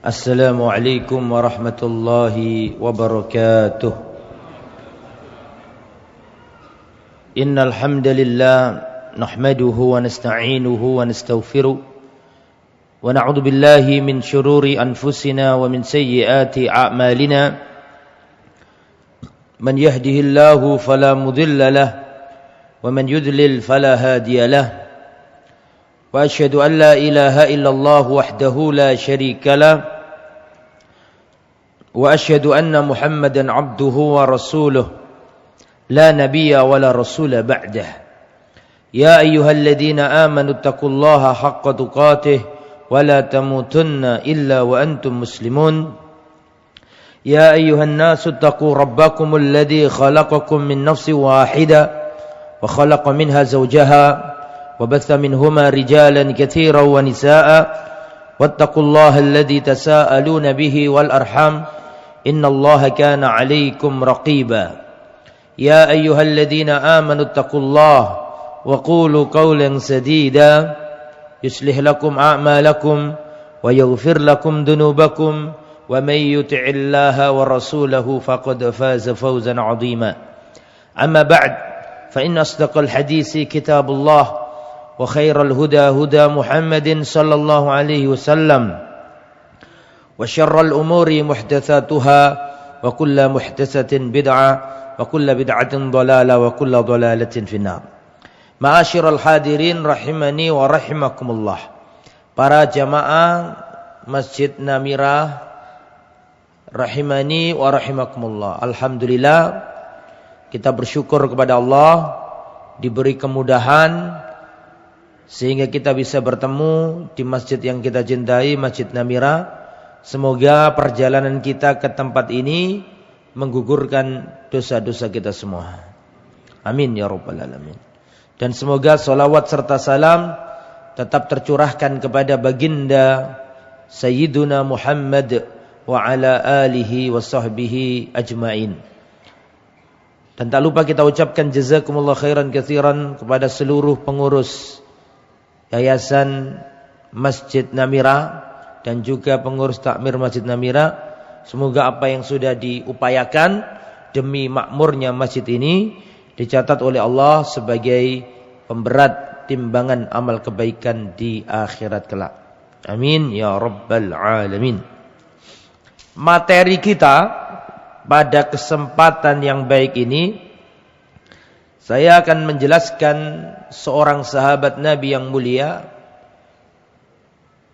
Assalamualaikum warahmatullahi wabarakatuh. Innal hamdalillah nahmaduhu wa nasta'inuhu wa nastaghfiruh wa na'udzu billahi min shururi anfusina wa min sayyiati a'malina. Man yahdihillahu fala mudilla lahu wa man yudlil fala hadiya lahu. Wa asyhadu an la ilaha illallah wahdahu la syarika lahu. Wa asyhadu anna Muhammadan abduhu wa rasuluh la nabiyya wa la rasula ba'dah. Ya ayyuhalladzina amanu taqullaha haqqa tuqatih wa la tamutunna illa wa antum muslimun. Ya ayyuhan nasu taqu rabbakumul ladzi khalaqakum min nafsin wahidah wa khalaqa minha zawjaha wa batha minhuma rijalan katsiran wa nisaa'a wattaqullaha alladzi tasaaluna bihi wal arham innallaha kana 'alaykum raqiba. Ya ayyuhalladzina amanu taqullaha wa qulu qawlan sadida yuslih lakum a'malakum wa yaghfir lakum dhunubakum wa may yuti'illaha wa rasulahu faqad faza fawzan 'azima. Amma ba'd, fa inna asdaqal hadisi kitabullah wa khairal huda huda Muhammadin sallallahu alaihi wasallam wa syarral umuri muhdatsatuha wa kullu muhdatsatin bid'ah wa kullu bid'atin dhalalah wa kullu dhalalatin finnar. Ma'asyiral hadirin rahimani wa rahimakumullah. Para jamaah Masjid Namirah rahimani wa rahimakumullah. Alhamdulillah kita bersyukur kepada Allah diberi kemudahan sehingga kita bisa bertemu di masjid yang kita cintai, Masjid Namirah. Semoga perjalanan kita ke tempat ini menggugurkan dosa-dosa kita semua. Amin ya rabbal alamin. Dan semoga salawat serta salam tetap tercurahkan kepada baginda Sayyiduna Muhammad wa ala alihi wa sahbihi ajma'in. Dan tak lupa kita ucapkan jazakumullah khairan katsiran kepada seluruh pengurus Yayasan Masjid Namirah dan juga pengurus takmir Masjid Namirah. Semoga apa yang sudah diupayakan demi makmurnya masjid ini dicatat oleh Allah sebagai pemberat timbangan amal kebaikan di akhirat kelak. Amin ya rabbal alamin. Materi kita pada kesempatan yang baik ini, saya akan menjelaskan seorang sahabat Nabi yang mulia,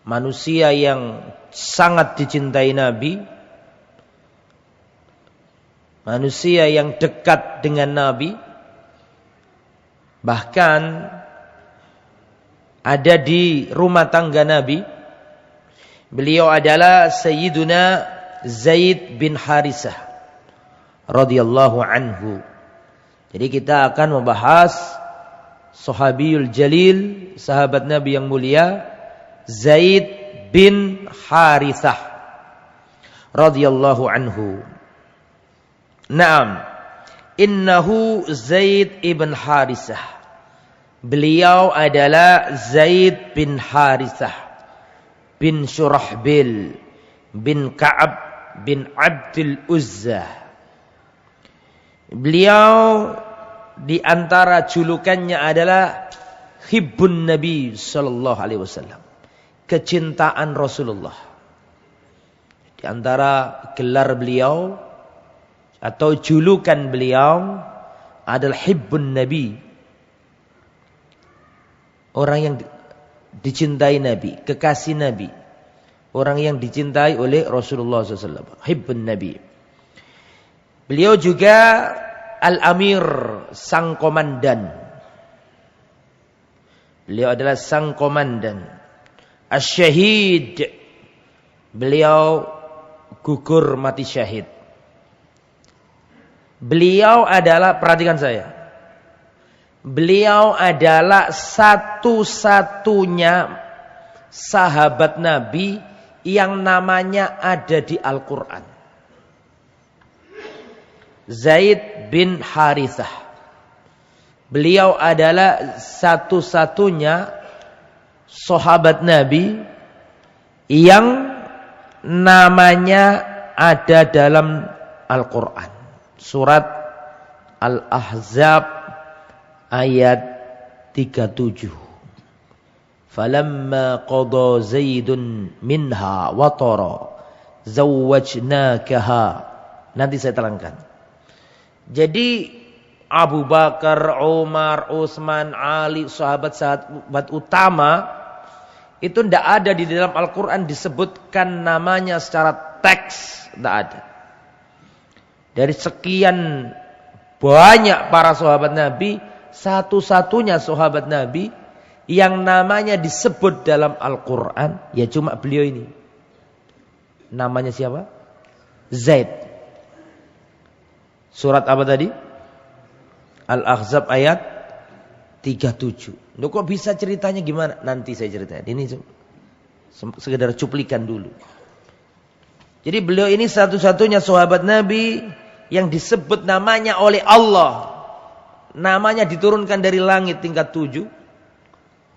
manusia yang sangat dicintai Nabi, manusia yang dekat dengan Nabi, bahkan ada di rumah tangga Nabi. Beliau adalah Sayyiduna Zaid bin Harisah radhiyallahu anhu. Jadi kita akan membahas Sahabiyul Jalil, sahabat Nabi yang mulia, Zaid bin Harithah radhiyallahu anhu. Naam, innahu Zaid ibn Harithah. Beliau adalah Zaid bin Harithah bin Shurahbil bin Ka'ab bin Abdul Uzza. Beliau di antara julukannya adalah Hibbun Nabi sallallahu alaihi wasallam, kecintaan Rasulullah. Di antara gelar beliau atau julukan beliau adalah Hibbun Nabi, orang yang dicintai Nabi, kekasih Nabi, orang yang dicintai oleh Rasulullah SAW. Hibbun Nabi. Beliau juga Al-Amir, sang komandan. Beliau adalah sang komandan. Asy-Syahid, beliau gugur mati syahid. Beliau adalah, perhatikan saya, beliau adalah satu-satunya sahabat Nabi yang namanya ada di Al-Quran. Zaid bin Harithah. Beliau adalah satu-satunya sahabat Nabi yang namanya ada dalam Al-Quran. Surat Al-Ahzab ayat 37. Falamma qada Zaidun minha watara zawwajnakaha. Nanti saya terangkan. Jadi Abu Bakar, Umar, Utsman, Ali, sahabat-sahabat utama itu tidak ada di dalam Al-Quran disebutkan namanya secara teks, tidak ada. Dari sekian banyak para sahabat Nabi, satu-satunya sahabat Nabi yang namanya disebut dalam Al-Quran, ya cuma beliau ini. Namanya siapa? Zaid. Surat apa tadi? Al-Ahzab ayat 37. Loh, kok bisa ceritanya gimana? Nanti saya ceritain. Ini sekedar cuplikan dulu. Jadi beliau ini satu-satunya sahabat Nabi yang disebut namanya oleh Allah. Namanya diturunkan dari langit tingkat 7.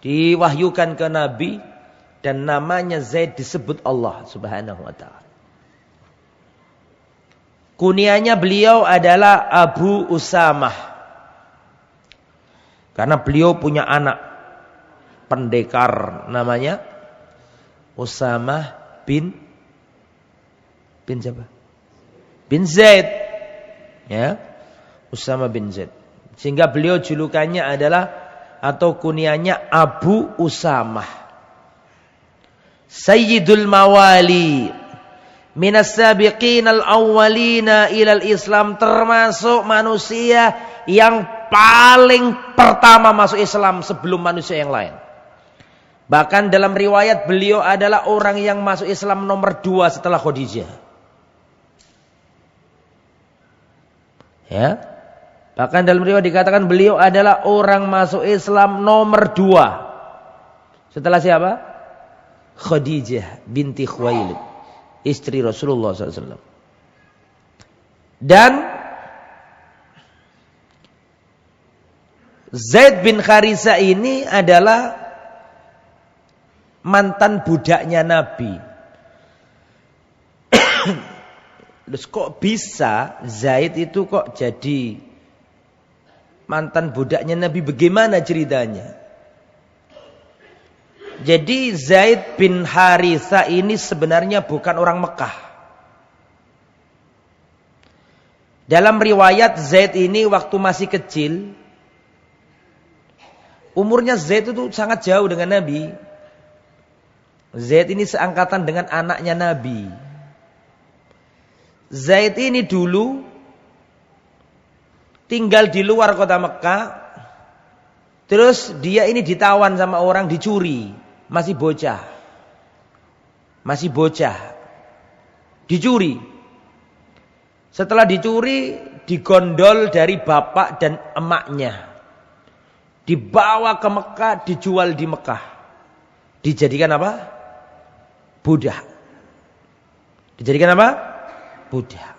Diwahyukan ke Nabi. Dan namanya Zaid disebut Allah subhanahu wa ta'ala. Kunianya beliau adalah Abu Usamah. Karena beliau punya anak pendekar namanya Usamah bin siapa? Bin Zaid. Ya. Usamah bin Zaid. Sehingga beliau julukannya adalah atau kunianya Abu Usamah. Sayyidul Mawali minas sabiqin al-awwalina ilal Islam, termasuk manusia yang paling pertama masuk Islam sebelum manusia yang lain. Bahkan dalam riwayat beliau adalah orang yang masuk Islam nomor 2 setelah Khadijah. Ya. Bahkan dalam riwayat dikatakan beliau adalah orang masuk Islam nomor 2 setelah siapa? Khadijah binti Khuwailid, istri Rasulullah SAW. Dan Zaid bin Haritha ini adalah mantan budaknya Nabi. Terus kok bisa Zaid itu kok jadi mantan budaknya Nabi? Bagaimana ceritanya? Jadi Zaid bin Haritha ini sebenarnya bukan orang Mekah. Dalam riwayat Zaid ini waktu masih kecil, umurnya Zaid itu sangat jauh dengan Nabi. Zaid ini seangkatan dengan anaknya Nabi. Zaid ini dulu tinggal di luar kota Mekah. Terus dia ini ditawan sama orang, dicuri. Masih bocah. Dicuri. Setelah dicuri, digondol dari bapak dan emaknya. Dibawa ke Mekah, dijual di Mekah. Dijadikan apa? Budak. Dijadikan apa? Budak.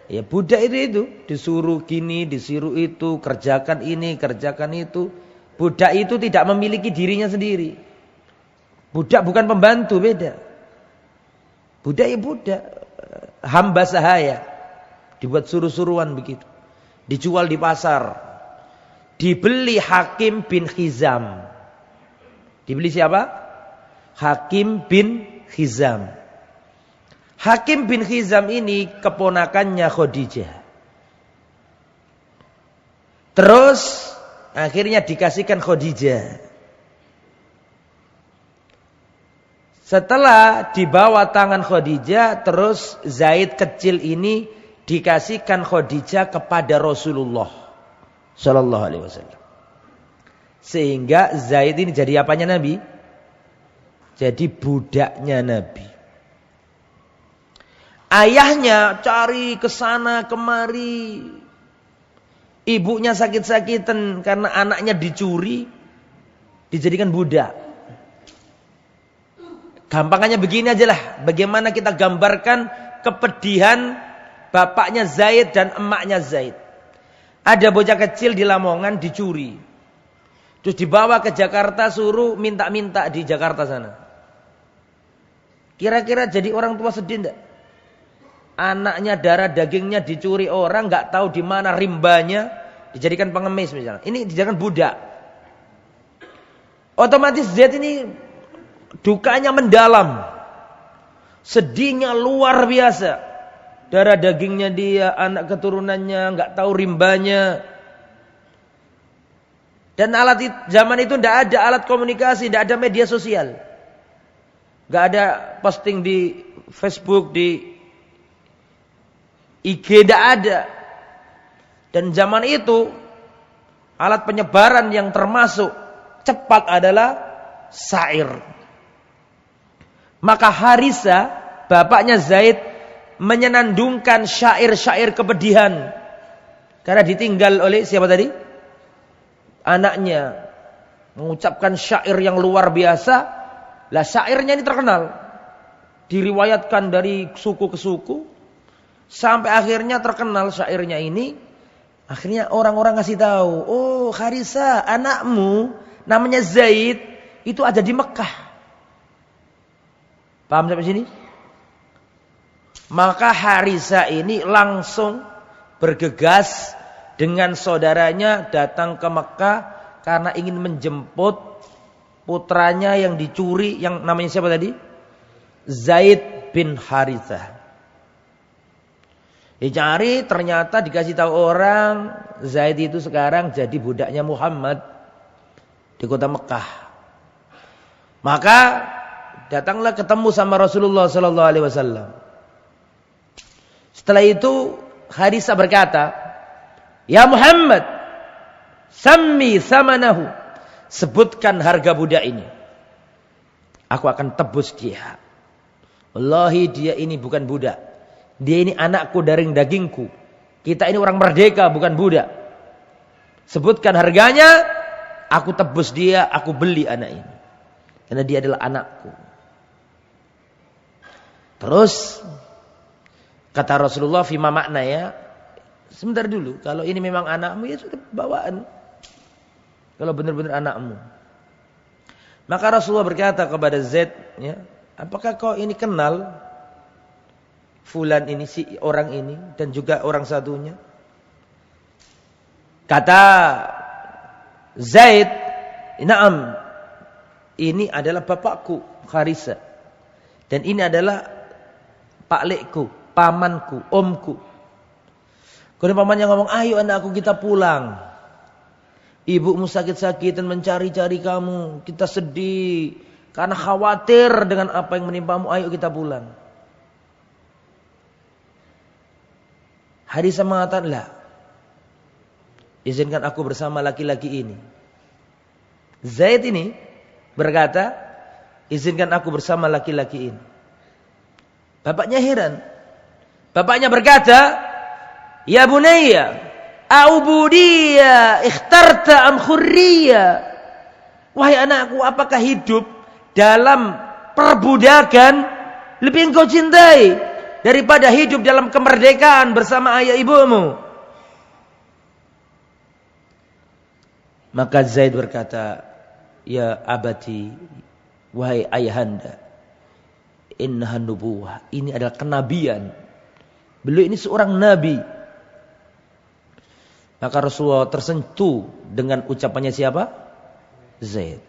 Ya budak itu disuruh gini, disuruh itu, kerjakan ini, kerjakan itu. Budak itu tidak memiliki dirinya sendiri. Budak bukan pembantu, beda. Budak ya budak, hamba sahaya. Dibuat suruh-suruhan begitu. Dijual di pasar. Dibeli Hakim bin Hizam. Dibeli siapa? Hakim bin Hizam. Hakim bin Hizam ini keponakannya Khadijah. Terus akhirnya dikasihkan Khadijah. Setelah dibawa tangan Khadijah, terus Zaid kecil ini dikasihkan Khadijah kepada Rasulullah Sallallahu Alaihi Wasallam. Sehingga Zaid ini jadi apanya Nabi? Jadi budaknya Nabi. Ayahnya cari ke sana kemari. Ibunya sakit-sakitan karena anaknya dicuri, dijadikan budak. Gampangannya begini aja lah. Bagaimana kita gambarkan kepedihan bapaknya Zaid dan emaknya Zaid. Ada bocah kecil di Lamongan dicuri. Terus dibawa ke Jakarta, suruh minta-minta di Jakarta sana. Kira-kira jadi orang tua sedih enggak? Anaknya darah dagingnya dicuri orang, enggak tahu di mana rimbanya, dijadikan pengemis misalnya. Ini dijadikan budak. Otomatis Zaid ini dukanya mendalam. Sedihnya luar biasa. Darah dagingnya dia, anak keturunannya, enggak tahu rimbanya. Dan zaman itu tidak ada alat komunikasi, tidak ada media sosial. Tidak ada posting di Facebook, di IG, tidak ada. Dan zaman itu alat penyebaran yang termasuk cepat adalah syair. Maka Harisa, bapaknya Zaid, menyenandungkan syair-syair kepedihan. Karena ditinggal oleh siapa tadi? Anaknya mengucapkan syair yang luar biasa. Lah syairnya ini terkenal, diriwayatkan dari suku ke suku, sampai akhirnya terkenal syairnya ini. Akhirnya orang-orang ngasih tahu, oh Harisa, anakmu namanya Zaid, itu ada di Mekah. Paham sampai sini? Maka Harisa ini langsung bergegas dengan saudaranya datang ke Mekah karena ingin menjemput putranya yang dicuri, yang namanya siapa tadi? Zaid bin Harithah. Dicari, ternyata dikasih tahu orang, Zaid itu sekarang jadi budaknya Muhammad di kota Mekah. Maka datanglah ketemu sama Rasulullah sallallahu alaihi wasallam. Setelah itu Harisa berkata, "Ya Muhammad, sammi samanahu." Sebutkan harga budak ini. Aku akan tebus dia. Wallahi dia ini bukan budak. Dia ini anakku dari dagingku. Kita ini orang merdeka, bukan budak. Sebutkan harganya, aku tebus dia, aku beli anak ini. Karena dia adalah anakku. Terus kata Rasulullah, fima makna ya. Sebentar dulu, kalau ini memang anakmu ya sudah bawaan. Kalau benar-benar anakmu. Maka Rasulullah berkata kepada Zaid, ya, apakah kau ini kenal fulan ini, si orang ini, dan juga orang satunya? Kata Zaid, na'am, ini adalah bapakku, Harisa. Dan ini adalah paklikku, pamanku, omku. Kemudian pamannya ngomong, ayo anakku kita pulang. Ibumu sakit-sakitan mencari-cari kamu. Kita sedih. Karena khawatir dengan apa yang menimpamu. Ayo kita pulang. Harisa mengatakan, lah, izinkan aku bersama laki-laki ini. Zaid ini berkata, izinkan aku bersama laki-laki ini. Bapaknya heran. Bapaknya berkata, ya bunayya, a'ubudiyya ikhtarta am khurriyya. Wahai anakku, apakah hidup dalam perbudakan lebih engkau cintai daripada hidup dalam kemerdekaan bersama ayah ibumu? Maka Zaid berkata, ya abati, wahai ayahanda, innahan nubuwah, ini adalah kenabian. Beliau ini seorang nabi. Maka Rasulullah tersentuh dengan ucapannya siapa? Zaid.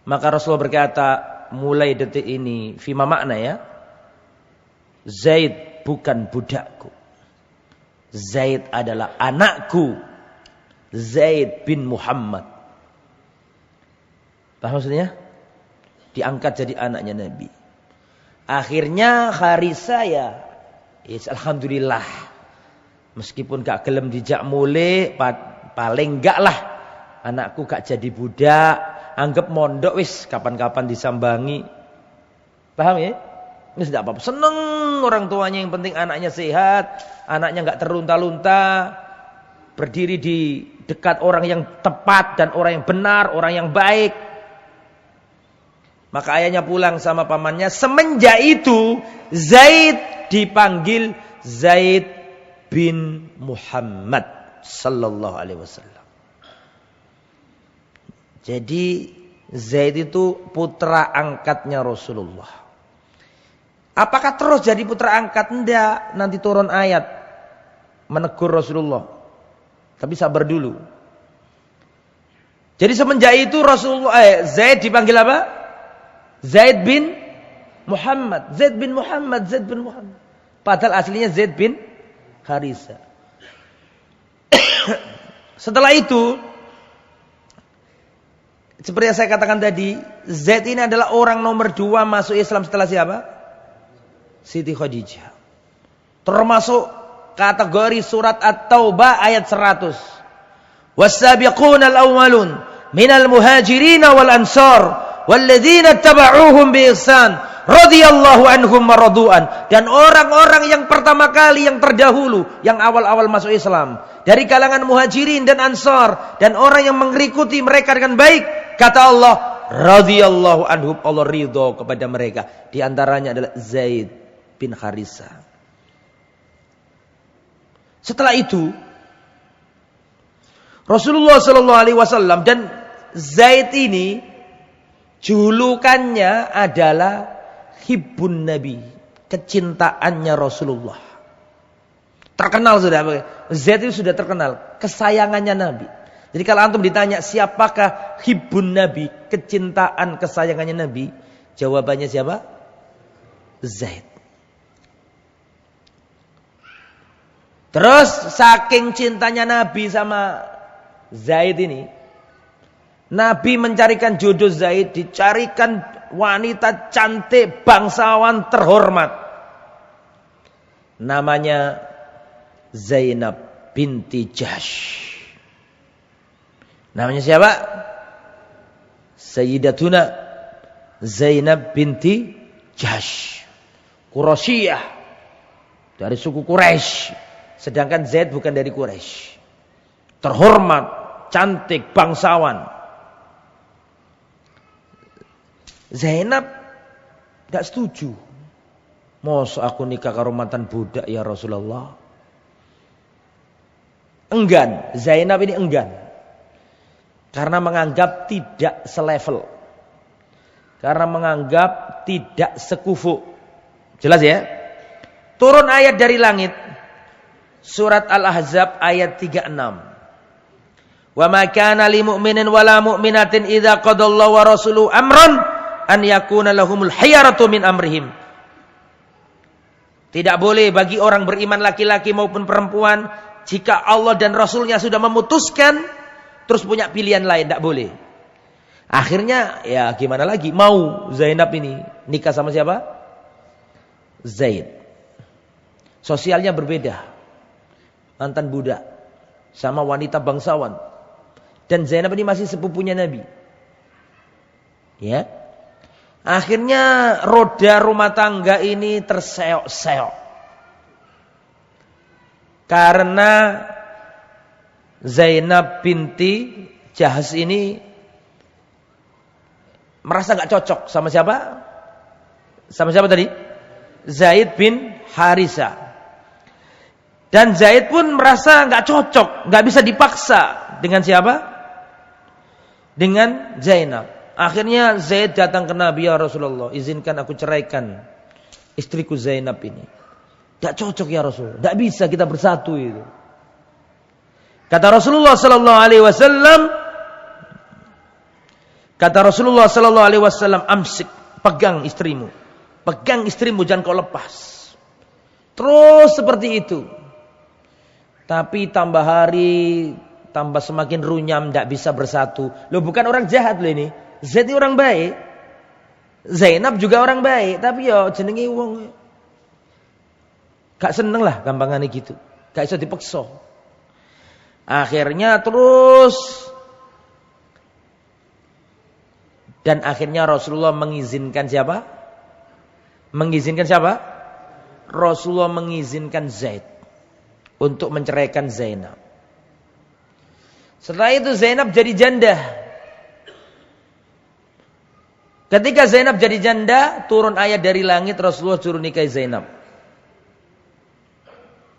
Maka Rasulullah berkata, mulai detik ini, fima makna ya, Zaid bukan budakku. Zaid adalah anakku. Zaid bin Muhammad. Paham maksudnya? Diangkat jadi anaknya Nabi. Akhirnya Harisa ya, alhamdulillah. Meskipun gak gelem dijak mulai, paling enggak lah anakku gak jadi budak, anggap mondok wis kapan-kapan disambangi. Paham ya? Ini tidak apa-apa. Seneng orang tuanya, yang penting anaknya sehat, anaknya gak terlunta-lunta, berdiri di dekat orang yang tepat dan orang yang benar, orang yang baik. Maka ayahnya pulang sama pamannya. Semenjak itu Zaid dipanggil Zaid bin Muhammad sallallahu alaihi wasallam. Jadi Zaid itu putra angkatnya Rasulullah. Apakah terus jadi putra angkat? Enggak, nanti turun ayat menegur Rasulullah. Tapi sabar dulu. Jadi semenjak itu Zaid dipanggil apa? Zaid bin Muhammad. Zaid bin Muhammad. Padahal aslinya Zaid bin Harisa. Setelah itu, seperti yang saya katakan tadi, Zaid ini adalah orang nomor 2 masuk Islam setelah siapa? Siti Khadijah. Termasuk kategori surat At-Taubah ayat 100. Was-sabiquna al-awwalun minal muhajirin wal ansar walladzina tabauhum bi ihsan radhiyallahu anhum wa radu'an. Dan orang-orang yang pertama kali, yang terdahulu, yang awal-awal masuk Islam dari kalangan muhajirin dan ansar, dan orang yang mengikuti mereka dengan baik, kata Allah, radhiyallahu anhum, Allah ridho kepada mereka. Di antaranya adalah Zaid bin Harisa. Setelah itu Rasulullah sallallahu alaihi wasallam, dan Zaid ini julukannya adalah hibbun Nabi, kecintaannya Rasulullah. Terkenal sudah, Zaid itu sudah terkenal kesayangannya Nabi. Jadi kalau antum ditanya siapakah hibbun Nabi, kecintaan kesayangannya Nabi, jawabannya siapa? Zaid. Terus saking cintanya Nabi sama Zaid ini, Nabi mencarikan jodoh Zaid, dicarikan wanita cantik, bangsawan terhormat. Namanya Zainab binti Jahsh. Namanya siapa? Sayyidatuna Zainab binti Jahsh. Quraisyah, dari suku Quraisy. Sedangkan Zaid bukan dari Quraisy. Terhormat, cantik, bangsawan. Zainab tidak setuju. Masa aku nikah karo mantan budak ya Rasulullah? Enggan. Zainab ini enggan. Karena menganggap tidak selevel. Karena menganggap tidak sekufu. Jelas ya? Turun ayat dari langit. Surat Al-Ahzab ayat 36. Wa ma kana lil mu'minin wala mu'minatin idza qadallahu wa rasuluhu amran an yakuna lahumul khiyaratu min amrihim. Tidak boleh bagi orang beriman laki-laki maupun perempuan, jika Allah dan Rasulnya sudah memutuskan terus punya pilihan lain, tidak boleh. Akhirnya ya gimana lagi, mau Zainab ini nikah sama siapa? Zaid. Sosialnya berbeda, mantan budak sama wanita bangsawan. Dan Zainab ini masih sepupunya Nabi. Ya. Akhirnya roda rumah tangga ini terseok-seok. Karena Zainab binti Jahsh ini merasa gak cocok sama siapa? Sama siapa tadi? Zaid bin Harisa. Dan Zaid pun merasa gak cocok, gak bisa dipaksa. Dengan siapa? Dengan Zainab. Akhirnya Zaid datang ke Nabi, ya Rasulullah, izinkan aku ceraikan istriku Zainab ini. Tidak cocok ya Rasul, tidak bisa kita bersatu itu. Kata Rasulullah sallallahu alaihi wasallam, amsik, pegang istrimu, jangan kau lepas. Terus seperti itu. Tapi tambah hari tambah semakin runyam, tidak bisa bersatu. Loh, bukan orang jahat loh ini. Zaid ini orang baik. Zainab juga orang baik, tapi ya jenenge wong gak seneng lah gampangane gitu. Gak bisa dipaksa. Akhirnya terus, dan akhirnya Rasulullah mengizinkan siapa? Mengizinkan siapa? Rasulullah mengizinkan Zaid untuk menceraikan Zainab. Setelah itu Zainab jadi janda. Ketika Zainab jadi janda, turun ayat dari langit, Rasulullah suruh nikahi Zainab.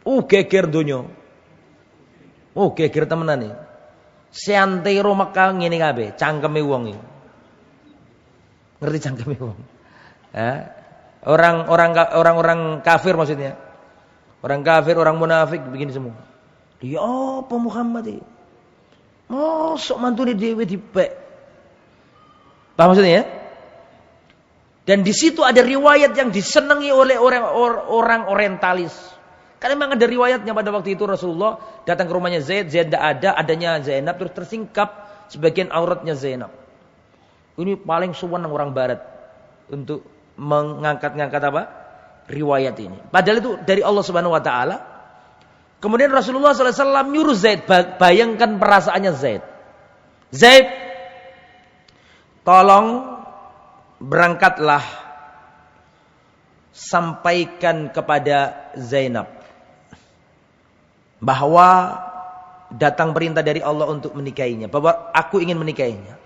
Geger dunyo. Geger temenan nih. Seantero Mekah ngene kabeh, cangkeme wong iki. Ngerti cangkeme wong? Orang-orang kafir maksudnya. Orang kafir, orang munafik begini semua. Ya apa Muhammad ini? Mosok mantune dhewe dipek. Paham maksudnya ya? Dan di situ ada riwayat yang disenangi oleh orang orientalis. Karena memang ada riwayatnya pada waktu itu Rasulullah datang ke rumahnya Zaid tidak ada, adanya Zainab, terus tersingkap sebagian auratnya Zainab. Ini paling suwenang orang barat untuk mengangkat apa? Riwayat ini. Padahal itu dari Allah Subhanahu wa taala. Kemudian Rasulullah SAW nyuruh Zaid, bayangkan perasaannya Zaid. Zaid, tolong berangkatlah sampaikan kepada Zainab bahwa datang perintah dari Allah untuk menikahinya, bahwa aku ingin menikahinya.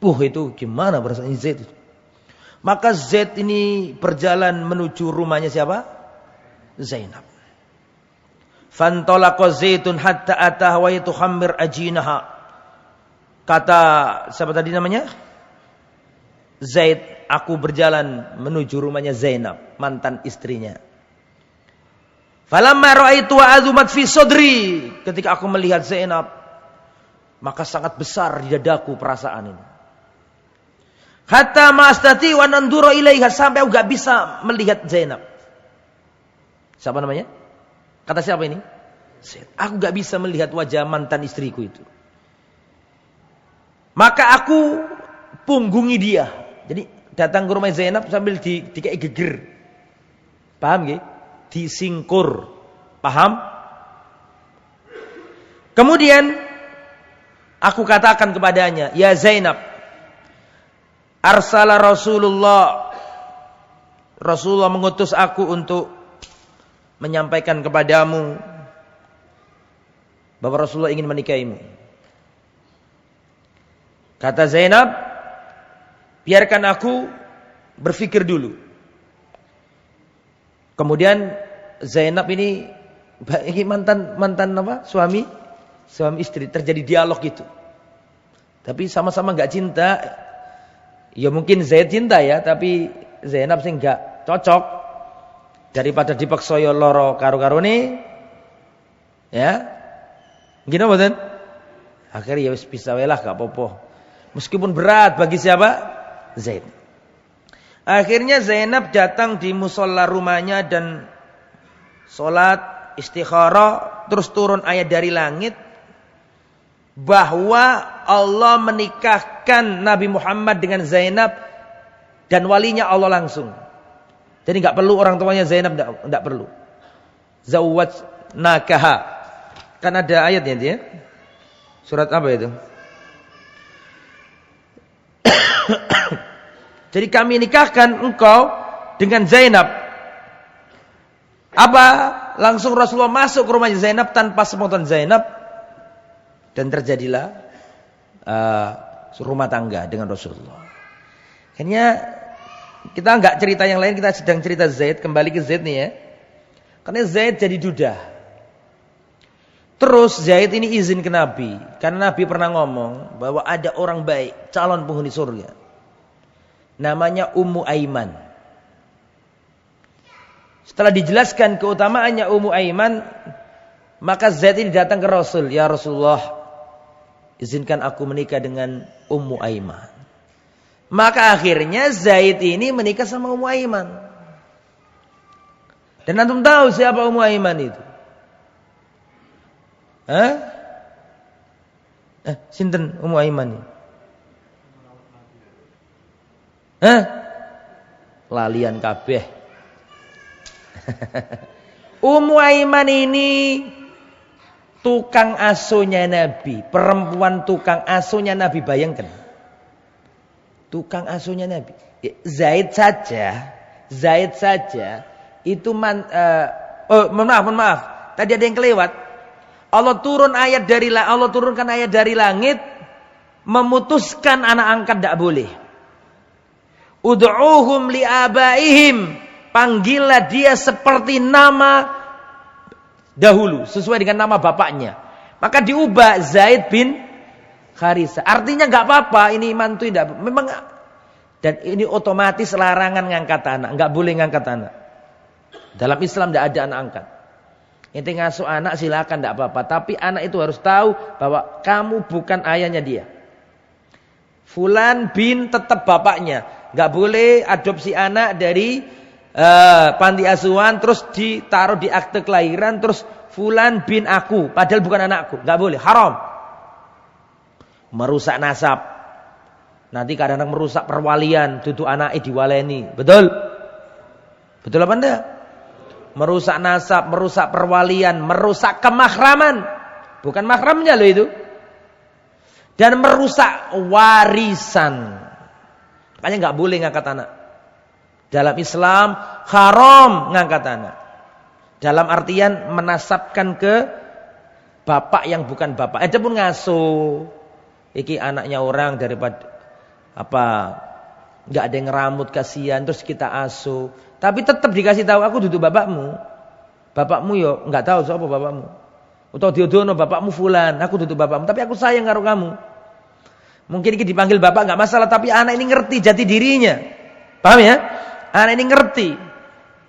Itu gimana perasaan Zaid itu? Maka Zaid ini berjalan menuju rumahnya siapa? Zainab. Fantalaqa Zaidun hatta ataha wa yatuhammir ajinaha. Kata siapa tadi namanya? Zaid, aku berjalan menuju rumahnya Zainab, mantan istrinya. Falamma ra'aitu wa azumat fi sadri, ketika aku melihat Zainab, maka sangat besar di dadaku perasaan ini. Hatta ma astati wa nandura ilaiha, sampai aku enggak bisa melihat Zainab. Siapa namanya? Kata siapa ini? Zaid. Aku enggak bisa melihat wajah mantan istriku itu. Maka aku punggungi dia. Jadi datang ke rumah Zainab sambil dikei geger. Paham nggih? Disingkur. Paham? Kemudian aku katakan kepadanya, "Ya Zainab, arsala Rasulullah mengutus aku untuk menyampaikan kepadamu bahwa Rasulullah ingin menikahimu." Kata Zainab, "Biarkan aku berpikir dulu." Kemudian Zainab ini mantan apa? Suami istri, terjadi dialog gitu. Tapi sama-sama enggak cinta. Ya mungkin Zaid cinta ya, tapi Zainab sih enggak cocok. Daripada dipaksa yo loro karo-karone. Ya. Gini mboten? Akhirnya ya wis bisa wae lah, gak apa-apa. Meskipun berat bagi siapa? Zaid. Akhirnya Zainab datang di musola rumahnya dan sholat istikharah, terus turun ayat dari langit bahwa Allah menikahkan Nabi Muhammad dengan Zainab dan walinya Allah langsung. Jadi enggak perlu orang tuanya Zainab, enggak perlu. Zawwajnakaha. Kan ada ayatnya dia. Surat apa itu? Jadi kami nikahkan engkau dengan Zainab. Apa? Langsung Rasulullah masuk ke rumahnya Zainab tanpa sepengetahuan Zainab. Dan terjadilah rumah tangga dengan Rasulullah. Akhirnya kita enggak cerita yang lain, kita sedang cerita Zaid. Kembali ke Zaid nih ya. Karena Zaid jadi duda. Terus Zaid ini izin ke Nabi. Karena Nabi pernah ngomong bahwa ada orang baik, calon penghuni surga. Namanya Ummu Aiman. Setelah dijelaskan keutamaannya Ummu Aiman, maka Zaid ini datang ke Rasul. Ya Rasulullah, izinkan aku menikah dengan Ummu Aiman. Maka akhirnya Zaid ini menikah sama Ummu Aiman. Dan antum tahu siapa Ummu Aiman itu? Sinten Ummu Aiman ini? Lalian kabeh. Ummu Aiman ini tukang asuhnya Nabi, perempuan tukang asuhnya Nabi, bayangkan. Tukang asuhnya Nabi. Zaid saja itu mohon maaf. Tadi ada yang kelewat. Allah turunkan ayat dari langit memutuskan anak angkat tidak boleh. Ud'uhum li'abaihim, panggillah dia seperti nama dahulu, sesuai dengan nama bapaknya. Maka diubah Zaid bin Harisah. Artinya enggak apa-apa ini mantu, memang Dan ini otomatis larangan ngangkat anak. Enggak boleh ngangkat anak. Dalam Islam tidak ada anak angkat. Ente ngasuh anak silakan tidak apa-apa. Tapi anak itu harus tahu bahwa kamu bukan ayahnya dia. Fulan bin tetap bapaknya. Enggak boleh adopsi anak dari panti asuhan terus ditaruh di akte kelahiran terus Fulan bin aku. Padahal bukan anakku. Enggak boleh. Haram. Merusak nasab. Nanti kadang-kadang merusak perwalian, duduk anaknya diwaleni. Betul? Betul apa enggak? Merusak nasab, merusak perwalian, merusak kemahraman. Bukan mahramnya loh itu. Dan merusak warisan. Makanya enggak boleh ngangkat anak. Dalam Islam haram ngangkat anak. Dalam artian menasabkan ke bapak yang bukan bapak. Ada pun ngasuh. Iki anaknya orang daripada nggak ada yang ngeramut kasihan terus kita asuh tapi tetap dikasih tahu aku duduk bapakmu yo nggak tahu siapa bapakmu atau diodono bapakmu fulan aku duduk bapakmu tapi aku sayang karo kamu mungkin ini dipanggil bapak nggak masalah tapi anak ini ngerti jati dirinya paham ya anak ini ngerti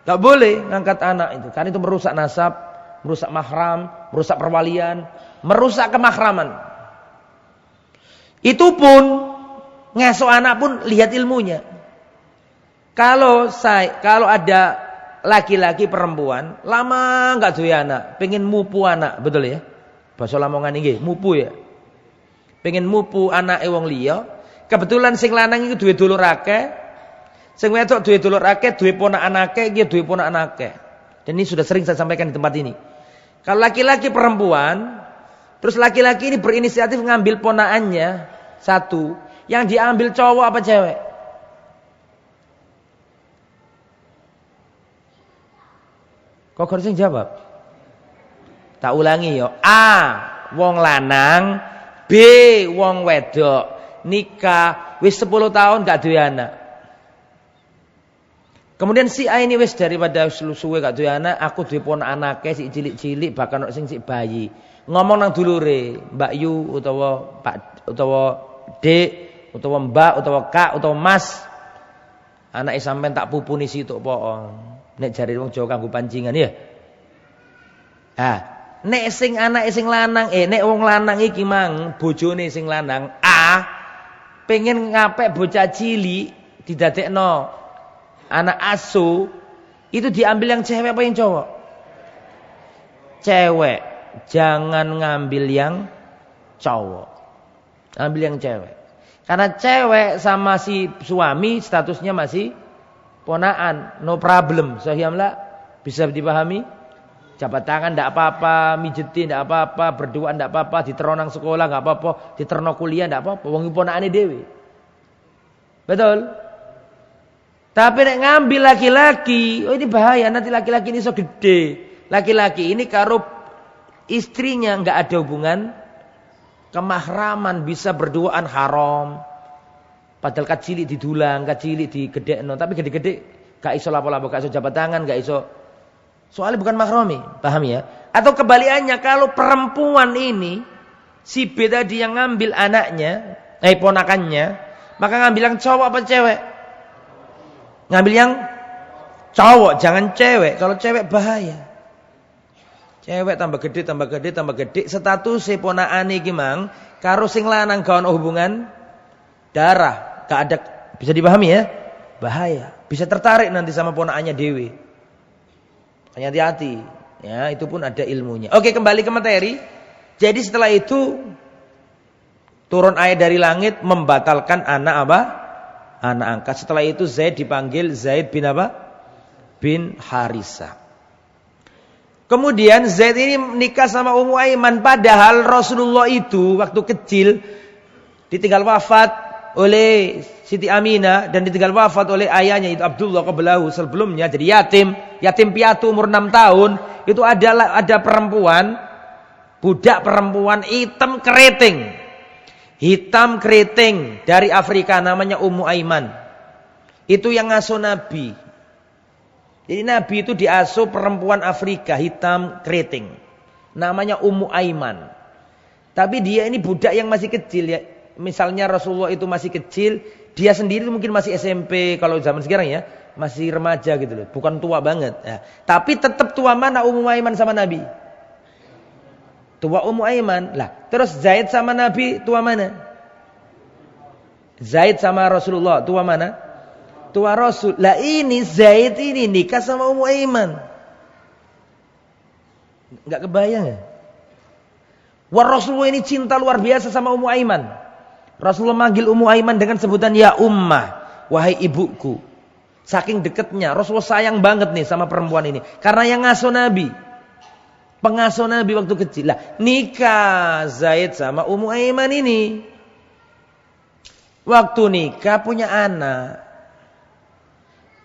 nggak boleh ngangkat anak itu karena itu merusak nasab merusak mahram merusak perwalian merusak kemahraman itu pun ngasuh anak pun lihat ilmunya. Kalau ada laki-laki perempuan lama enggak duwe anak, pengen mupu anak, betul ya? Basa Lamongan iki, mupu ya. Pengen mupu anake wong liya, kebetulan sing lanang iku duwe dulur akeh, sing wedok duwe dulur akeh, duwe ponakan akeh, iki duwe ponakan akeh. Dan ini sudah sering saya sampaikan di tempat ini. Kalau laki-laki perempuan, terus laki-laki ini berinisiatif ngambil ponakannya satu, yang diambil cowok apa cewek? Kok harus jawab? Tak ulangi yo. A. Wong lanang. B. Wong wedok. Nikah. Wis 10 tahun gak duwe anak. Kemudian si A ini wis daripada suwe gak duwe anak. Aku duwe ponakan anake sik cilik-cilik. Bahkan sing sik bayi. Ngomong nang dulure. Mbak Yu utawa Pak utawa Dek. Utawa mbak, utawa kak, utawa mas. Anak sampean tak pupuni situk po. Nek jari wong Jawa kanggo pancingan ya. Nek sing anak sing lanang, nek wong lanang iki mang bojone sing lanang A pengen ngapek bocah cilik didadekno anak asuh, itu diambil yang cewek apa yang cowok? Cewek. Jangan ngambil yang cowok. Ambil yang cewek. Karena cewek sama si suami statusnya masih ponaan, no problem. Sahihlah, bisa dipahami? Jabat tangan enggak apa-apa, mijetin enggak apa-apa, berduaan enggak apa-apa, diteronang sekolah enggak apa-apa, diterno kuliah enggak apa-apa, wong ponakane dhewe. Betul? Tapi nek ngambil laki-laki, oh ini bahaya, nanti laki-laki ini so gede. Laki-laki ini karo istrinya enggak ada hubungan kemahraman, bisa berduaan haram. Padahal kacilik didulang, kacilik digedekno, tapi gede-gede gak iso lapo-lapo, gak iso jabat tangan, gak iso. Soalnya bukan mahrami, paham ya? Atau kebalikannya, kalau perempuan ini si B tadi yang ngambil anaknya, ponakannya, maka ngambil yang cowok apa cewek? Ngambil yang cowok, jangan cewek. Kalau cewek bahaya. Cewek tambah gede, tambah gede, tambah gede. Status si ponakane iki mang karo sing lanang gak ono hubungan darah, gak ada, bisa dipahami ya? Bahaya. Bisa tertarik nanti sama ponakannya dewe. Hati-hati. Ya, itu pun ada ilmunya. Oke, kembali ke materi. Jadi setelah itu turun ayat dari langit membatalkan anak apa? Anak angkat. Setelah itu Zaid dipanggil Zaid bin apa? Bin Harisah. Kemudian Zaid ini nikah sama Ummu Aiman, padahal Rasulullah itu waktu kecil ditinggal wafat oleh Siti Aminah dan ditinggal wafat oleh ayahnya itu Abdullah qablahu, sebelumnya jadi yatim piatu umur 6 tahun. Itu ada perempuan, budak perempuan hitam keriting dari Afrika, namanya Ummu Aiman. Itu yang ngasuh Nabi. Jadi Nabi itu diasuh perempuan Afrika hitam keriting, namanya Ummu Aiman. Tapi dia ini budak yang masih kecil ya. Misalnya Rasulullah itu masih kecil, dia sendiri mungkin masih SMP kalau zaman sekarang ya, masih remaja gitu loh, bukan tua banget. Ya. Tapi tetap tua mana Ummu Aiman sama Nabi? Tua Ummu Aiman. Lah, terus Zaid sama Nabi tua mana? Zaid sama Rasulullah tua mana? Tua Rasul. Lah ini Zaid ini nikah sama Ummu Aiman. Enggak kebayang ya? Wah, Rasulullah ini cinta luar biasa sama Ummu Aiman. Rasulullah manggil Ummu Aiman dengan sebutan ya ummah, wahai ibuku. Saking dekatnya, Rasulullah sayang banget nih sama perempuan ini. Karena yang ngasuh Nabi. Pengasuh Nabi waktu kecil. Lah, nikah Zaid sama Ummu Aiman ini. Waktu nikah punya anak.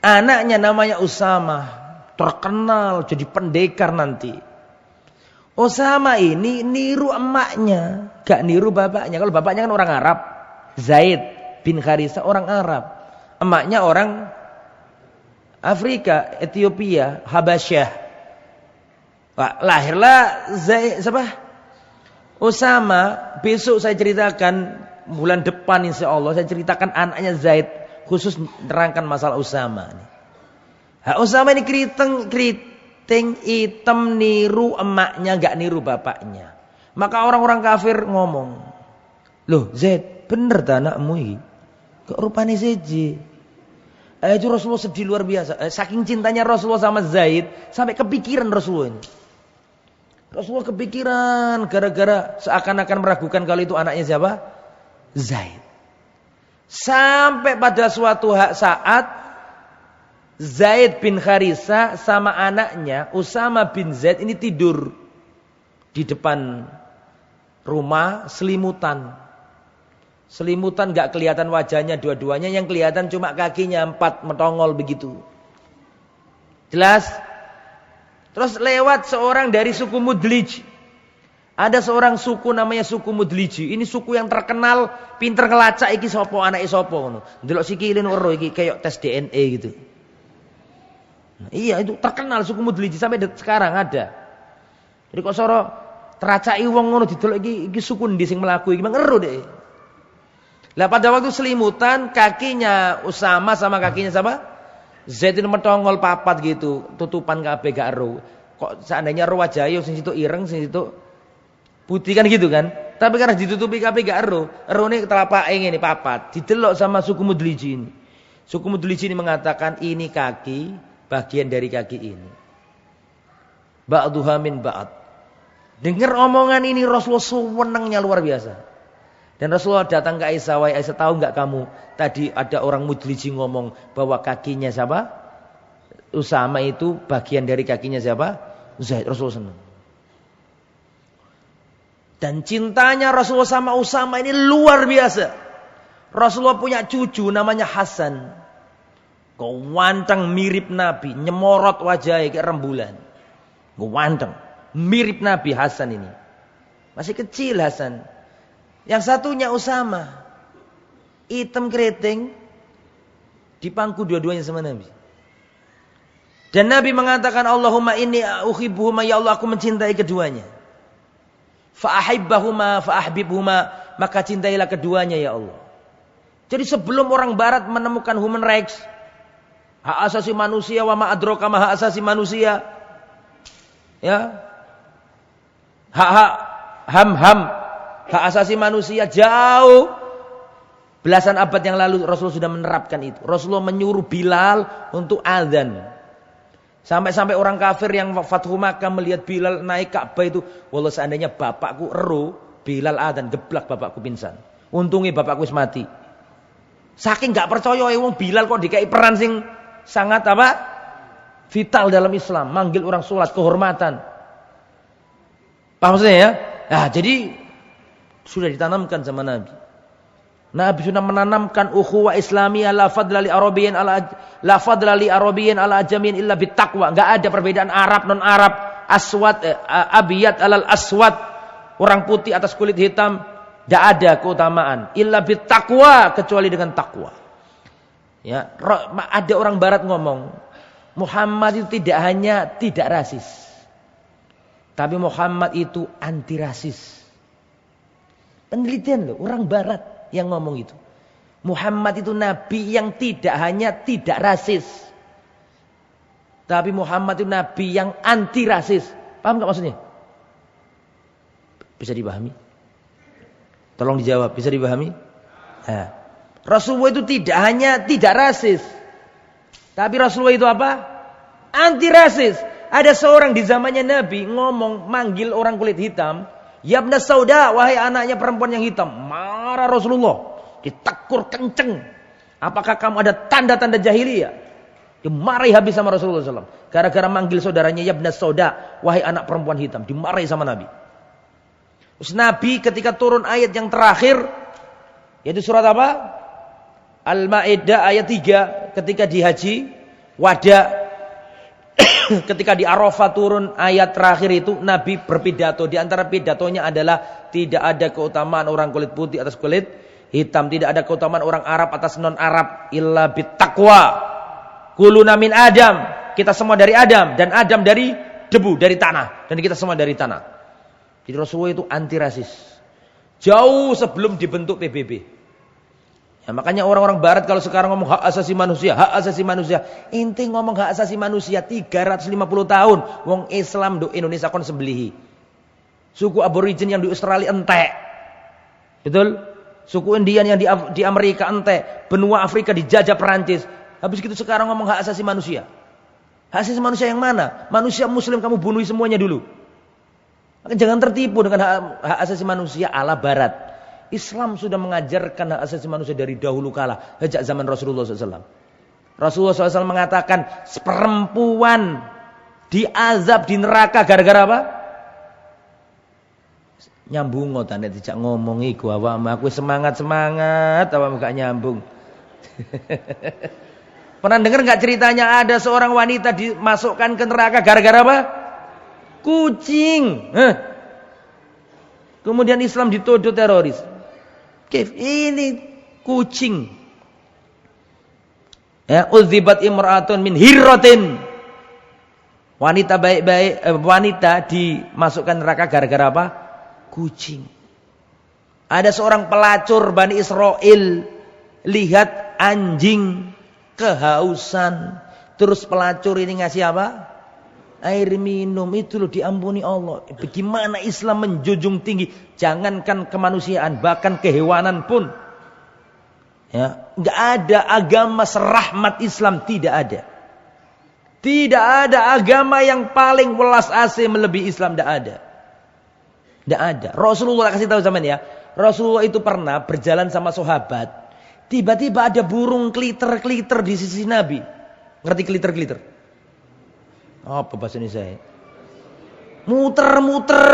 Anaknya namanya Usama. Terkenal jadi pendekar nanti. Usama ini niru emaknya, gak niru bapaknya. Kalau bapaknya kan orang Arab, Zaid bin Harithah orang Arab. Emaknya orang Afrika, Ethiopia, Habasyah. Wah, lahirlah Zaid, siapa? Usama. Besok saya ceritakan, bulan depan insya Allah saya ceritakan anaknya Zaid, khusus menerangkan masalah Usama. Usama ini keriting hitam niru emaknya, gak niru bapaknya. Maka orang-orang kafir ngomong, loh Zaid, bener tak anakmu ini? Kok rupanya seje? Itu Rasulullah sedih luar biasa. Saking cintanya Rasulullah sama Zaid, sampai kepikiran Rasulullah ini. Rasulullah kepikiran gara-gara seakan-akan meragukan kalau itu anaknya siapa? Zaid. Sampai pada suatu saat Zaid bin Harithah sama anaknya Usama bin Zaid ini tidur di depan rumah selimutan. Selimutan gak kelihatan wajahnya dua-duanya, yang kelihatan cuma kakinya 4 metongol begitu. Jelas? Terus lewat seorang dari suku Mudlij. Ada seorang suku namanya suku Mudliji. Ini suku yang terkenal pinter ngelacak iki sapa anake sapa ngono. Ndelok sikile ora iki kayak tes DNA gitu. Nah, iya itu terkenal suku Mudliji sampai sekarang ada. Jadi kok soro teracaki wong ngono didelok iki suku ndi sing mlaku iki ngeru deh. Lah pada waktu selimutan kakinya Usama sama kakinya siapa? Zaid itu metongol papat gitu, tutupan kabeh gak ero. Kok seandainya ero wajah yo sing situ ireng sing situ putih kan gitu kan. Tapi karena ditutupi kabeh gak ero, erone telapake ngene papat. Didelok sama suku Mudliji ini. Suku Mudliji ini mengatakan ini kaki bagian dari kaki ini. Ba'duha min ba'd. Dengar omongan ini Rasulullah senengnya luar biasa. Dan Rasulullah datang ke Aisyah, "Wahai Aisyah, tahu enggak kamu tadi ada orang Mudliji ngomong bahwa kakinya siapa? Usama itu bagian dari kakinya siapa? Zaid." Rasulullah senang. Dan cintanya Rasulullah sama Usama ini luar biasa. Rasulullah punya cucu namanya Hasan. Ganteng mirip Nabi, nyemorot wajahnya kayak rembulan. Ganteng, mirip Nabi Hasan ini. Masih kecil Hasan. Yang satunya Usama. Hitam keriting, dipangku dua-duanya sama Nabi. Dan Nabi mengatakan, "Allahumma inni uhibbuhuma, ya Allah aku mencintai keduanya. Fa'ahibbahuma fa'ahbibhuma, maka cintailah keduanya ya Allah." Jadi sebelum orang barat menemukan human rights, hak asasi manusia, wa ma adraka ma hak asasi manusia, ya, hak ham hak asasi manusia, jauh belasan abad yang lalu Rasulullah sudah menerapkan itu. Rasulullah menyuruh Bilal untuk azan. Sampai-sampai orang kafir yang Fathu Makkah melihat Bilal naik Ka'bah itu, wallah seandainya bapakku ero, Bilal adzan geblak bapakku pingsan. Untungnya bapakku wis mati. Saking gak percaya wong Bilal kok dikai peran sing sangat apa? Vital dalam Islam, manggil orang sholat kehormatan. Paham maksudnya ya? Nah, jadi sudah ditanamkan sama Nabi. Nabi sudah menanamkan ukhuwah Islamiyah la fadla li Arabiyyin ala ajamiyyin illa bittaqwa. Enggak ada perbedaan Arab non Arab, aswad abiyat alal aswad, orang putih atas kulit hitam, enggak ada keutamaan illa bittaqwa, kecuali dengan takwa. Ya, ada orang barat ngomong, Muhammad itu tidak hanya tidak rasis, tapi Muhammad itu anti rasis. Penelitian loh, orang barat yang ngomong itu. Muhammad itu nabi yang tidak hanya tidak rasis. Tapi Muhammad itu nabi yang anti rasis. Paham enggak maksudnya? Bisa dipahami? Tolong dijawab, bisa dipahami? Nah, Rasulullah itu tidak hanya tidak rasis. Tapi Rasulullah itu apa? Anti rasis. Ada seorang di zamannya Nabi ngomong, manggil orang kulit hitam, "Ya ibna sauda, wahai anaknya perempuan yang hitam." Marah Rasulullah, ditegur kenceng. Apakah kamu ada tanda-tanda jahiliyah? Dimarahi habis sama Rasulullah SAW. Gara-gara manggil saudaranya, "Ya ibna sauda, wahai anak perempuan hitam." Dimarahi sama Nabi. Terus Nabi ketika turun ayat yang terakhir, yaitu surat apa? Al-Ma'idah ayat 3, ketika di haji wada. Ketika di Arafah turun ayat terakhir itu, Nabi berpidato. Di antara pidatonya adalah tidak ada keutamaan orang kulit putih atas kulit hitam. Tidak ada keutamaan orang Arab atas non-Arab. Illa bittaqwa. Kuluna min Adam. Kita semua dari Adam. Dan Adam dari debu, dari tanah. Dan kita semua dari tanah. Jadi Rasulullah itu anti rasis. Jauh sebelum dibentuk PBB. Ya, makanya orang-orang barat kalau sekarang ngomong hak asasi manusia, hak asasi manusia. Inti ngomong hak asasi manusia 350 tahun. Wong Islam do Indonesia kon sembelihi. Suku aborigin yang di Australia entek. Betul? Suku Indian yang di Amerika entek. Benua Afrika dijajah Perancis. Habis gitu sekarang ngomong hak asasi manusia. Hak asasi manusia yang mana? Manusia muslim kamu bunuh semuanya dulu. Maka jangan tertipu dengan hak asasi manusia ala barat. Islam sudah mengajarkan hak asasi manusia dari dahulu kala, sejak zaman Rasulullah SAW. Rasulullah SAW mengatakan, perempuan diazab di neraka gara-gara apa? Nyambung ngotan tidak ngomong iku awakmu, aku semangat awakmu gak nyambung. Pernah dengar enggak ceritanya ada seorang wanita dimasukkan ke neraka gara-gara apa? Kucing. Kemudian Islam dituduh teroris. Ini kucing. Ya, udzibat imra'atun min hirratin. Wanita baik-baik, wanita dimasukkan neraka gara-gara apa? Kucing. Ada seorang pelacur Bani Israel lihat anjing kehausan, terus pelacur ini ngasih apa? Air minum. Itu loh diampuni Allah. Bagaimana Islam menjunjung tinggi, jangankan kemanusiaan, bahkan kehewanan pun. Ya, enggak ada agama serahmat Islam, tidak ada. Tidak ada agama yang paling welas asih melebihi Islam, tidak ada. Tidak ada. Rasulullah kasih tahu zaman ya. Rasulullah itu pernah berjalan sama sahabat. Tiba-tiba ada burung kliter-kliter di sisi Nabi. Ngerti kliter-kliter? Apa bahasa Indonesia? Muter-muter.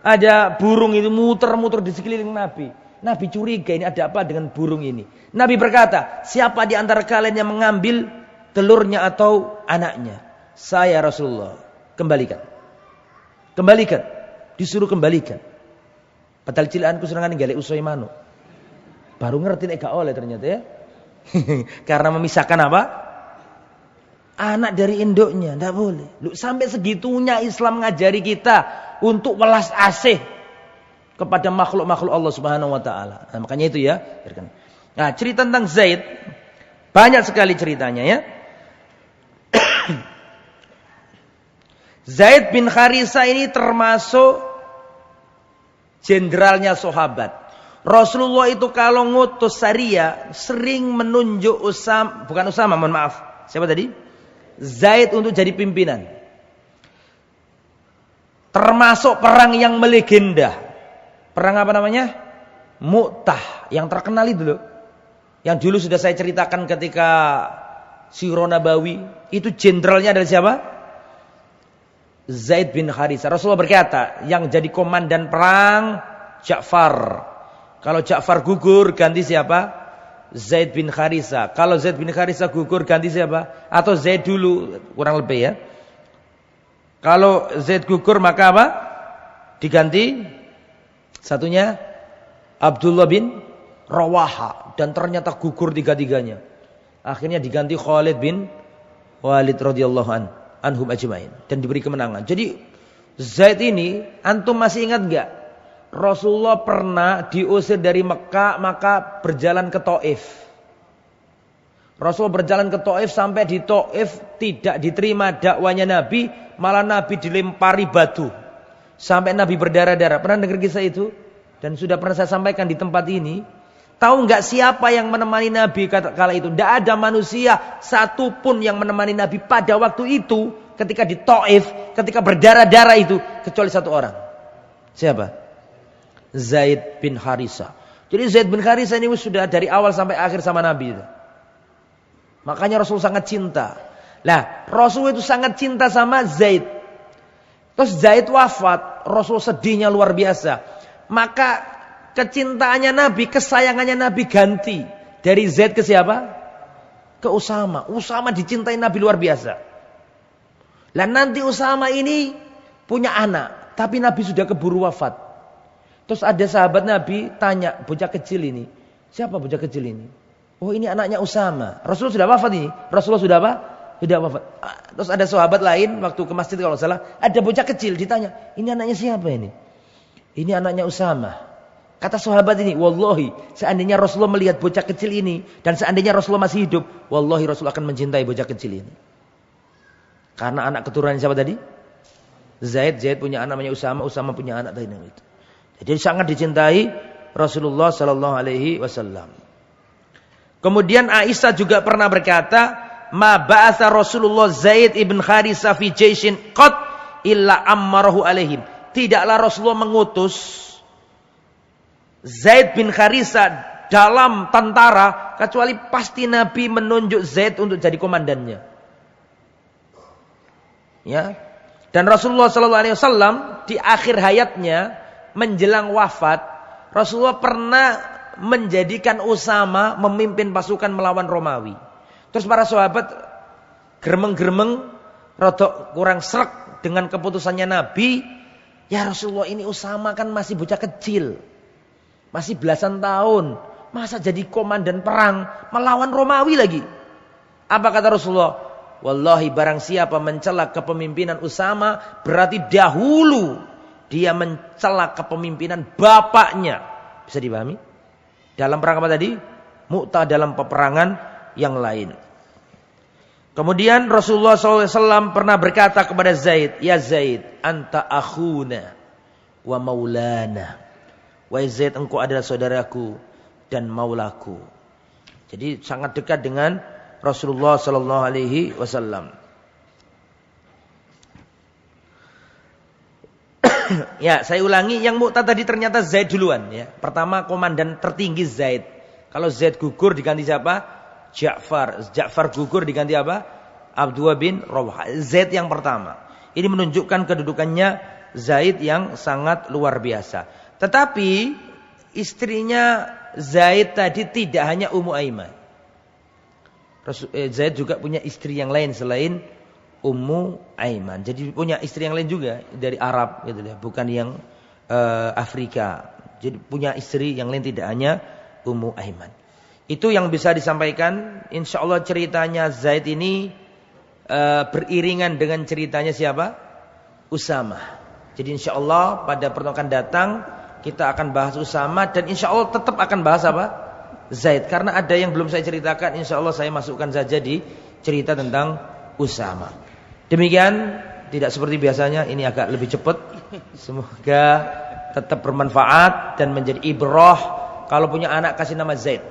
Ada burung itu muter-muter di sekeliling Nabi. Nabi curiga ini ada apa dengan burung ini. Nabi berkata, siapa di antara kalian yang mengambil telurnya atau anaknya? Saya Rasulullah. Kembalikan. Kembalikan. Disuruh kembalikan. Padahal cilaanku serangan galek usai mano. Baru ngerti nek gak oleh ternyata ya. Karena memisahkan apa? Anak dari induknya, tidak boleh. Sampai segitunya Islam mengajari kita untuk welas asih kepada makhluk-makhluk Allah Subhanahu wa taala. Nah, makanya itu ya. Nah, cerita tentang Zaid banyak sekali ceritanya ya. Zaid bin Harisah ini termasuk jenderalnya sahabat. Rasulullah itu kalau ngutus Sariyah sering menunjuk Usama, mohon maaf. Siapa tadi? Zaid untuk jadi pimpinan. Termasuk perang yang melegenda. Perang apa namanya? Mu'tah, yang terkenal itu loh. Yang dulu sudah saya ceritakan ketika Sirah Nabawi, itu jenderalnya adalah siapa? Zaid bin Harisah. Rasulullah berkata, yang jadi komandan perang Ja'far. Kalau Ja'far gugur ganti siapa? Zaid bin Harisah. Kalau Zaid bin Harisah gugur ganti siapa? Atau Zaid dulu, kurang lebih ya. Kalau Zaid gugur maka apa? Diganti satunya Abdullah bin Rawaha. Dan ternyata gugur tiga-tiganya. Akhirnya diganti Khalid bin Walid radhiyallahu anhum ajmain. Dan diberi kemenangan. Jadi Zaid ini, antum masih ingat enggak? Rasulullah pernah diusir dari Mekah, maka berjalan ke Taif. Rasul berjalan ke Taif, sampai di Taif tidak diterima dakwanya Nabi, malah Nabi dilempari batu sampai Nabi berdarah-darah. Pernah dengar kisah itu? Dan sudah pernah saya sampaikan di tempat ini. Tahu nggak siapa yang menemani Nabi kala itu? Tidak ada manusia satupun yang menemani Nabi pada waktu itu, ketika di Taif, ketika berdarah-darah itu, kecuali satu orang. Siapa? Zaid bin Harisa. Jadi Zaid bin Harisa ini sudah dari awal sampai akhir sama Nabi. Makanya Rasul sangat cinta. Nah, Rasul itu sangat cinta sama Zaid. Terus Zaid wafat, Rasul sedihnya luar biasa. Maka kecintaannya Nabi, kesayangannya Nabi ganti dari Zaid ke siapa? Ke Usama. Usama dicintai Nabi luar biasa. Lah nanti Usama ini punya anak, tapi Nabi sudah keburu wafat. Terus ada sahabat Nabi tanya, bocah kecil ini, siapa bocah kecil ini? Oh, ini anaknya Usama. Rasulullah sudah wafat ini. Rasulullah sudah apa? Sudah wafat. Terus ada sahabat lain waktu ke masjid kalau salah, ada bocah kecil ditanya, ini anaknya siapa ini? Ini anaknya Usama. Kata sahabat ini, wallahi, seandainya Rasulullah melihat bocah kecil ini dan seandainya Rasulullah masih hidup, wallahi Rasul akan mencintai bocah kecil ini. Karena anak keturunan siapa tadi? Zaid punya anak namanya Usama, Usama punya anak tadi namanya itu. Jadi sangat dicintai Rasulullah sallallahu alaihi wasallam. Kemudian Aisyah juga pernah berkata, "Ma ba'atha Rasulullah Zaid ibn Harisa fi jaishin qad illa ammarahu alaihim." Tidaklah Rasulullah mengutus Zaid bin Harisa dalam tentara kecuali pasti Nabi menunjuk Zaid untuk jadi komandannya. Ya. Dan Rasulullah sallallahu alaihi wasallam di akhir hayatnya menjelang wafat, Rasulullah pernah menjadikan Usama memimpin pasukan melawan Romawi. Terus para sahabat gremeng-gremeng, rodok kurang srek dengan keputusannya Nabi. Ya Rasulullah, ini Usama kan masih bocah kecil, masih belasan tahun, masa jadi komandan perang melawan Romawi lagi? Apa kata Rasulullah? Wallahi, barang siapa mencela kepemimpinan Usama, berarti dahulu dia mencela kepemimpinan bapaknya. Bisa dipahami? Dalam perang apa tadi? Mu'tah, dalam peperangan yang lain. Kemudian Rasulullah SAW pernah berkata kepada Zaid, "Ya Zaid, anta akhuna wa maulana." Wahai Zaid, engkau adalah saudaraku dan maulaku. Jadi sangat dekat dengan Rasulullah SAW. Ya, saya ulangi, yang Mu'tah tadi ternyata Zaid duluan ya. Pertama komandan tertinggi Zaid. Kalau Zaid gugur diganti siapa? Ja'far. Ja'far gugur diganti apa? Abdullah bin Rawah. Zaid yang pertama. Ini menunjukkan kedudukannya Zaid yang sangat luar biasa. Tetapi istrinya Zaid tadi tidak hanya Ummu Aiman. Zaid juga punya istri yang lain selain Ummu Aiman. Jadi punya istri yang lain juga dari Arab gitu ya, bukan yang Afrika. Jadi punya istri yang lain, tidak hanya Ummu Aiman. Itu yang bisa disampaikan. Insyaallah ceritanya Zaid ini beriringan dengan ceritanya siapa? Usama. Jadi insyaallah pada pertemuan datang kita akan bahas Usama, dan insyaallah tetap akan bahas apa? Zaid. Karena ada yang belum saya ceritakan, insyaallah saya masukkan saja di cerita tentang Usama. Demikian, tidak seperti biasanya, ini agak lebih cepat. Semoga tetap bermanfaat dan menjadi ibrah. Kalau punya anak kasih nama Zaid.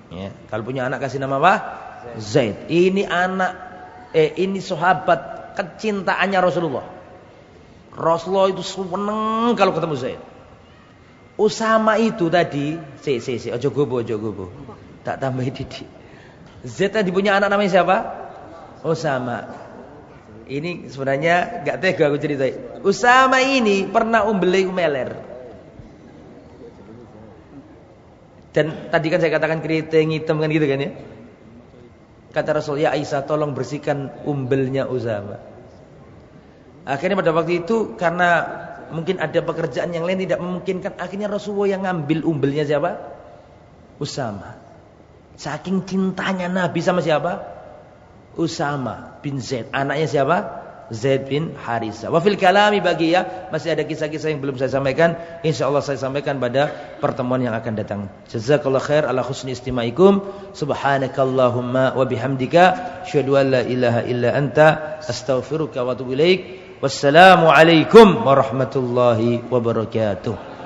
Ya, kalau punya anak kasih nama apa? Zaid. Ini ini sahabat kecintaannya Rasulullah. Rasulullah itu seneng kalau ketemu Zaid. Usama itu tadi, ojo gobo. Tak tambahin didik. Zaid tadi punya anak namanya siapa? Usama. Ini sebenarnya gak tega aku ceritain. Usama ini pernah umeler. Dan tadi kan saya katakan keriting hitam kan gitu kan ya. Kata Rasul, ya Aisyah, tolong bersihkan umbelnya Usama. Akhirnya pada waktu itu karena mungkin ada pekerjaan yang lain tidak memungkinkan, akhirnya Rasulullah yang ngambil umbelnya siapa? Usama. Saking cintanya Nabi sama siapa? Usama bin Zaid. Anaknya siapa? Zaid bin Harisah. Wa fil kalami bagiya, masih ada kisah-kisah yang belum saya sampaikan. Insyaallah saya sampaikan pada pertemuan yang akan datang. Jazakallahu khair ala husni istimaikum. Subhanakallahumma wa bihamdika asyhadu an la ilaha illa anta astaghfiruka wa atubu ilaik. Wassalamu alaikum warahmatullahi wabarakatuh.